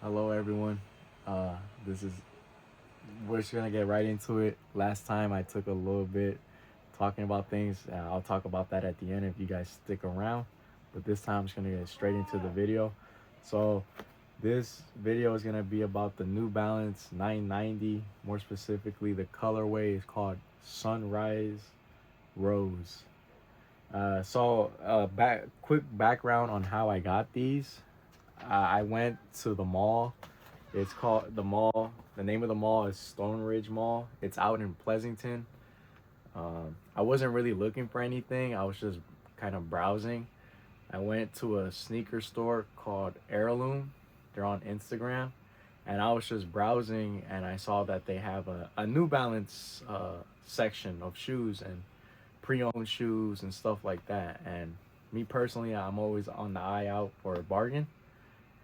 Hello, everyone. Uh, this is we're just gonna get right into it. Last time I took a little bit talking about things. I'll talk about that at the end if you guys stick around. But this time I'm just gonna get straight into the video. So this video is gonna be about the New Balance 990. More specifically, the colorway is called Sunrise Rose. Quick background on how I got these. I went to the mall. It's called the mall. The name of the mall is Stone Ridge Mall. It's out in Pleasanton. I wasn't really looking for anything. I was just kind of browsing. I went to a sneaker store called Heirloom. They're on Instagram. And I was just browsing and I saw that they have a New Balance section of shoes and pre-owned shoes and stuff like that. And me personally, I'm always on the eye out for a bargain.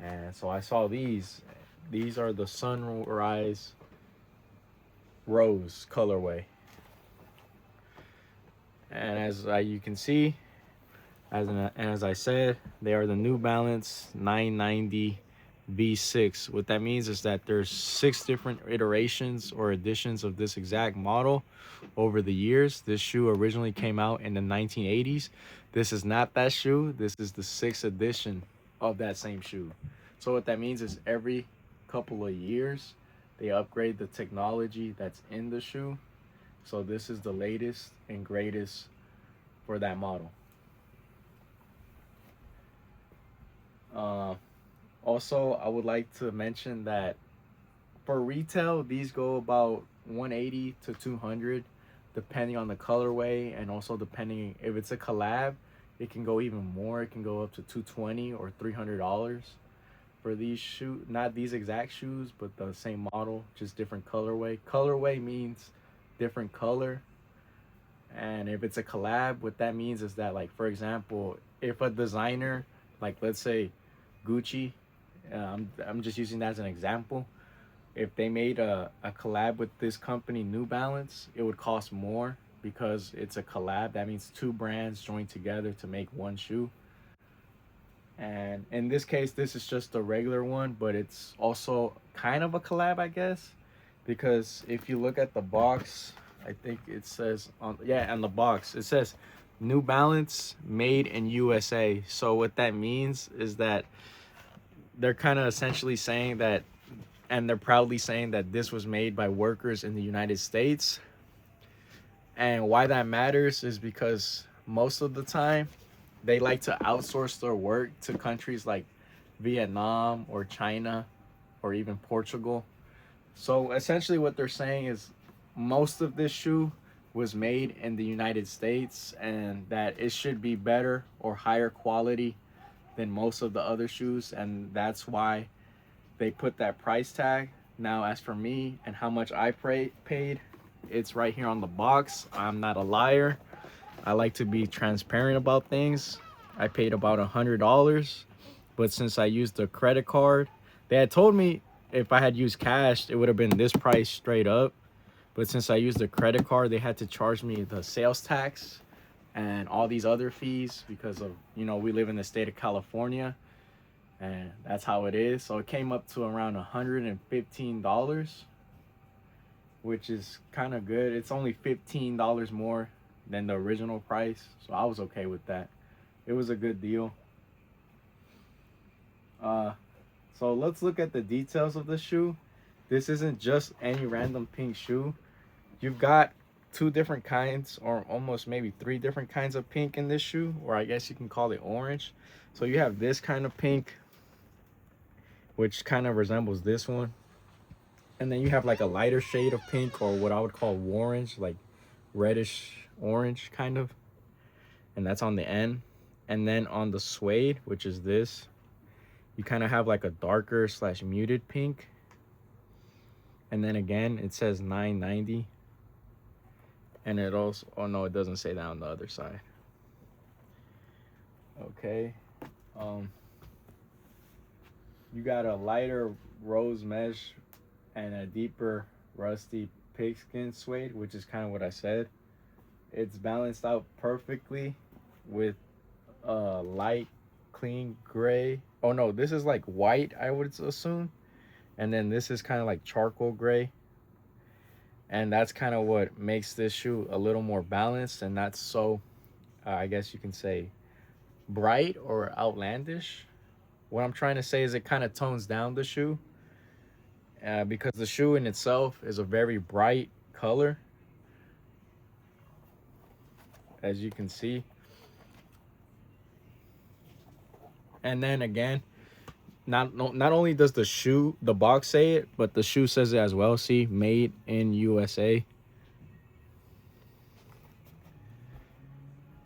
And so I saw these. These are the Sunrise Rose colorway. And you can see, as I said, they are the New Balance 990 V6. What that means is that there's 6 different iterations or editions of this exact model over the years. This shoe originally came out in the 1980s. This is not that shoe. This is the 6th edition of that same shoe. So what that means is every couple of years they upgrade the technology that's in the shoe. So this is the latest and greatest for that model. Uh, Also, I would like to mention that for retail, these go about 180 to 200, depending on the colorway, and also depending if it's a collab, it can go even more. It can go up to 220 or $300 for these shoes. Not these exact shoes, but the same model, just different colorway. Colorway means different color. And if it's a collab, what that means is that, like, for example, if a designer, like let's say Gucci, I'm just using that as an example. If they made a collab with this company, New Balance, it would cost more because it's a collab. That means two brands joined together to make one shoe. And in this case, this is just a regular one, but it's also kind of a collab, I guess, because if you look at the box, I think it says on the box it says New Balance made in USA. So what that means is that they're kind of essentially saying that, and they're proudly saying that this was made by workers in the United States. And why that matters is because most of the time they like to outsource their work to countries like Vietnam or China or even Portugal. So essentially, what they're saying is most of this shoe was made in the United States and that it should be better or higher quality than most of the other shoes. And that's why they put that price tag. Now, as for me and how much I paid, it's right here on the box. I'm not a liar. I like to be transparent about things. I paid about $100, but since I used a credit card, they had told me if I had used cash, it would have been this price straight up. But since I used a credit card, they had to charge me the sales tax and all these other fees because of, we live in the state of California and that's how it is. So it came up to around $115, which is kind of good. It's only $15 more than the original price, so I was okay with that. It was a good deal. Uh, so let's look at the details of the shoe. This isn't just any random pink shoe. You've got two different kinds, or almost maybe three different kinds of pink in this shoe, or I guess you can call it orange. So you have this kind of pink, which kind of resembles this one. And then you have like a lighter shade of pink, or what I would call orange, like reddish orange kind of. And that's on the end. And then on the suede, which is this, you kind of have like a darker slash muted pink. And then again, it says 990. And it also, oh no, it doesn't say that on the other side. Okay. You got a lighter rose mesh and a deeper rusty pigskin suede, which is kind of what I said. It's balanced out perfectly with light, clean gray. Oh no, this is like white, I would assume. and then this is kind of like charcoal gray, and that's kind of what makes this shoe a little more balanced and not so I guess you can say bright or outlandish. What I'm trying to say is it kind of tones down the shoe, because the shoe in itself is a very bright color, as you can see. And then again, not only does the box say it, but the shoe says it as well. See, made in USA.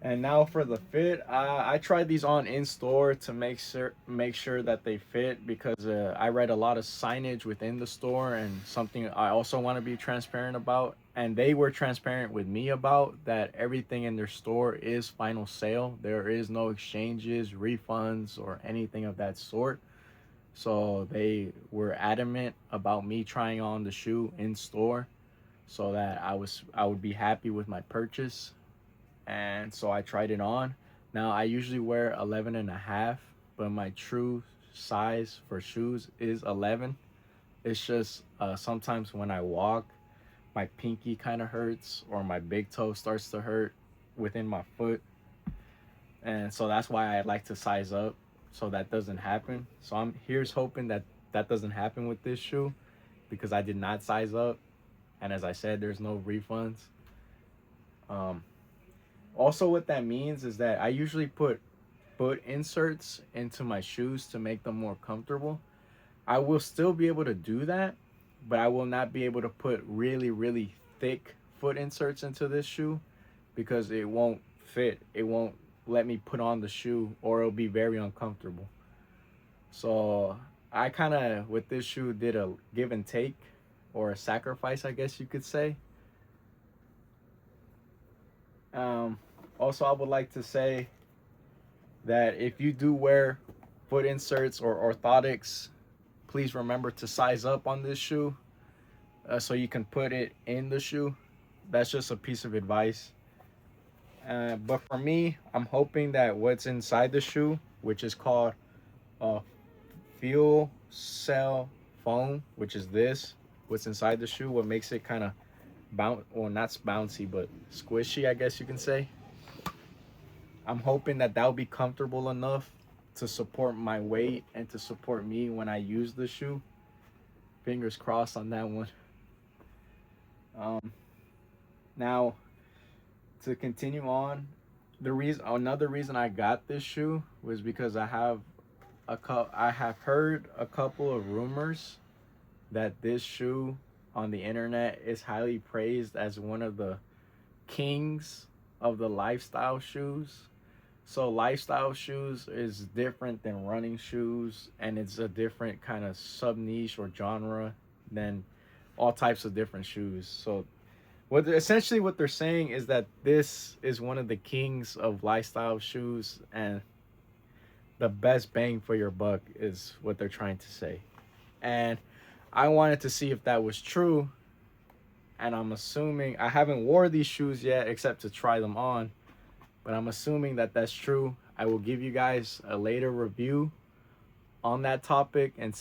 And now for the fit, I tried these on in store to make sure that they fit, because I read a lot of signage within the store, and something I also want to be transparent about. And they were transparent with me about that everything in their store is final sale. There is no exchanges, refunds, or anything of that sort. So they were adamant about me trying on the shoe in store, so that I would be happy with my purchase. And so I tried it on. Now I usually wear 11 and a half, but my true size for shoes is 11. It's just sometimes when I walk, my pinky kind of hurts, or my big toe starts to hurt within my foot. And so that's why I like to size up, so that doesn't happen. So here's hoping that that doesn't happen with this shoe, because I did not size up. And as I said, there's no refunds. Um, Also, what that means is that I usually put foot inserts into my shoes to make them more comfortable. I will still be able to do that, but I will not be able to put really, really thick foot inserts into this shoe, because it won't fit. It won't let me put on the shoe, or it'll be very uncomfortable. So I kind of, with this shoe, did a give and take, or a sacrifice, I guess you could say. Um, Also, I would like to say that if you do wear foot inserts or orthotics, please remember to size up on this shoe, so you can put it in the shoe. That's just a piece of advice. But for me, I'm hoping that what's inside the shoe, which is called uh, fuel cell foam, which is this, what's inside the shoe, what makes it kind of well, not bouncy, but squishy, I guess you can say. I'm hoping that that'll be comfortable enough to support my weight and to support me when I use the shoe. Fingers crossed on that one. Um, Now, to continue on, another reason I got this shoe was because I have heard a couple of rumors that this shoe on the internet is highly praised as one of the kings of the lifestyle shoes. So lifestyle shoes is different than running shoes, and it's a different kind of sub niche or genre than all types of different shoes. So essentially what they're saying is that this is one of the kings of lifestyle shoes, and the best bang for your buck is what they're trying to say. And I wanted to see if that was true, and I'm assuming I haven't wore these shoes yet except to try them on, but I'm assuming that that's true. I will give you guys a later review on that topic and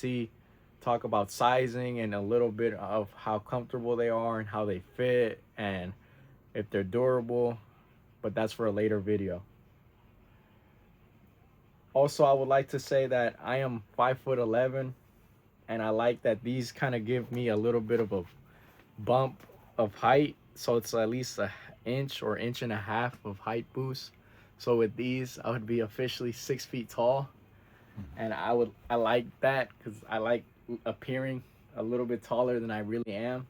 talk about sizing and a little bit of how comfortable they are and how they fit and if they're durable, but that's for a later video. Also, I would like to say that I am 5'11", and I like that these kind of give me a little bit of a bump of height, so it's at least an inch or inch and a half of height boost. So with these, I would be officially 6 feet tall, and I like that because I like appearing a little bit taller than I really am.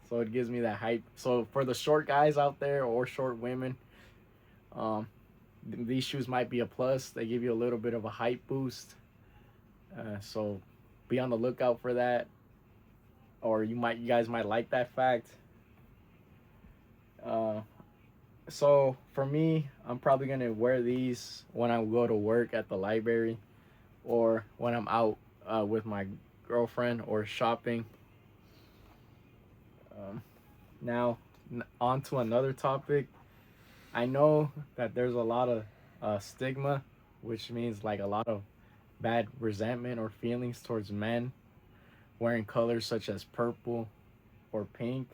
So it gives me that height. So for the short guys out there or short women, um, these shoes might be a plus. They give you a little bit of a height boost. So be on the lookout for that, or you guys might like that fact. Uh, so for me, I'm probably gonna wear these when I go to work at the library, or when I'm out with my girlfriend or shopping. Um, Now, on to another topic. I know that there's a lot of stigma, which means like a lot of bad resentment or feelings towards men wearing colors such as purple or pink.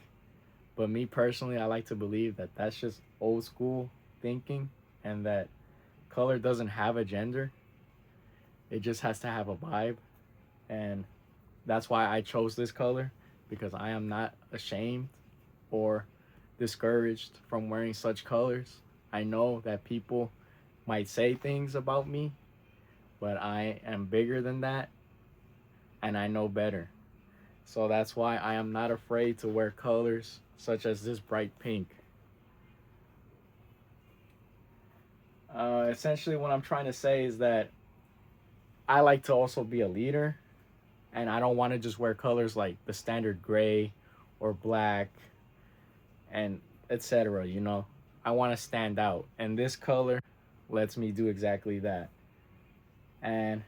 But me personally, I like to believe that that's just old school thinking, and that color doesn't have a gender. It just has to have a vibe. And that's why I chose this color, because I am not ashamed or discouraged from wearing such colors. I know that people might say things about me, but I am bigger than that and I know better. So that's why I am not afraid to wear colors such as this bright pink. Essentially, what I'm trying to say is that I like to also be a leader, and I don't want to just wear colors like the standard gray or black and etc. You know, I want to stand out, and this color lets me do exactly that. And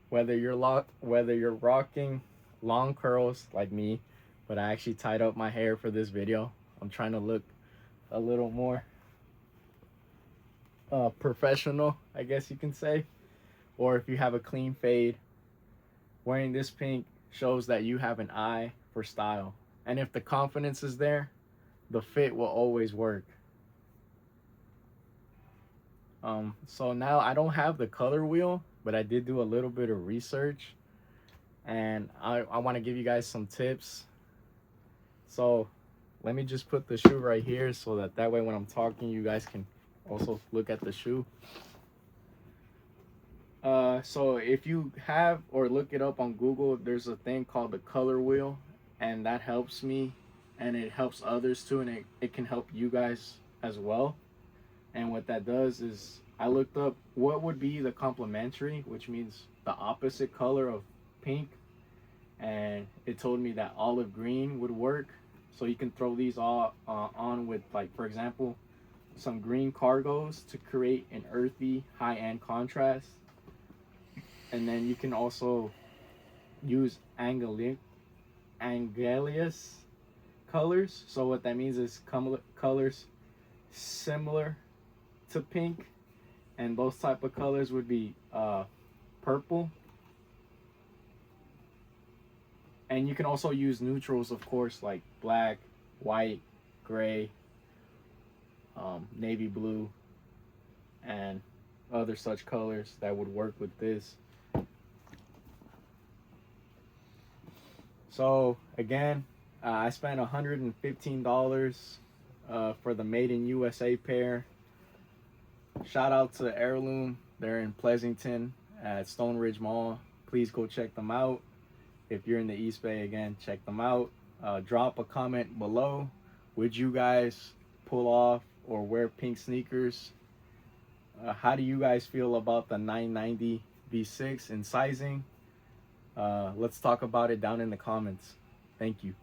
whether you're rocking long curls like me, but I actually tied up my hair for this video. I'm trying to look a little more professional, I guess you can say. Or if you have a clean fade, wearing this pink shows that you have an eye for style. And if the confidence is there, the fit will always work. So now I don't have the color wheel, but I did do a little bit of research, and I want to give you guys some tips. So let me just put the shoe right here so that way when I'm talking, you guys can also look at the shoe. So if you have or look it up on Google, there's a thing called the color wheel, and that helps me and it helps others too, and it can help you guys as well. And what that does is I looked up what would be the complementary, which means the opposite color of pink, and it told me that olive green would work. So you can throw these all on with, like, for example, some green cargos to create an earthy high-end contrast. And then you can also use Angelius colors. So what that means is colors similar to pink, and those type of colors would be purple. And you can also use neutrals, of course, like black, white, gray, navy blue, and other such colors that would work with this. So again, I spent $115 for the Made in USA pair. Shout out to Heirloom. They're in Pleasanton at Stone Ridge Mall. Please go check them out. If you're in the East Bay, again, check them out. Drop a comment below. Would you guys pull off or wear pink sneakers? How do you guys feel about the 990 V6 in sizing? Let's talk about it down in the comments. Thank you.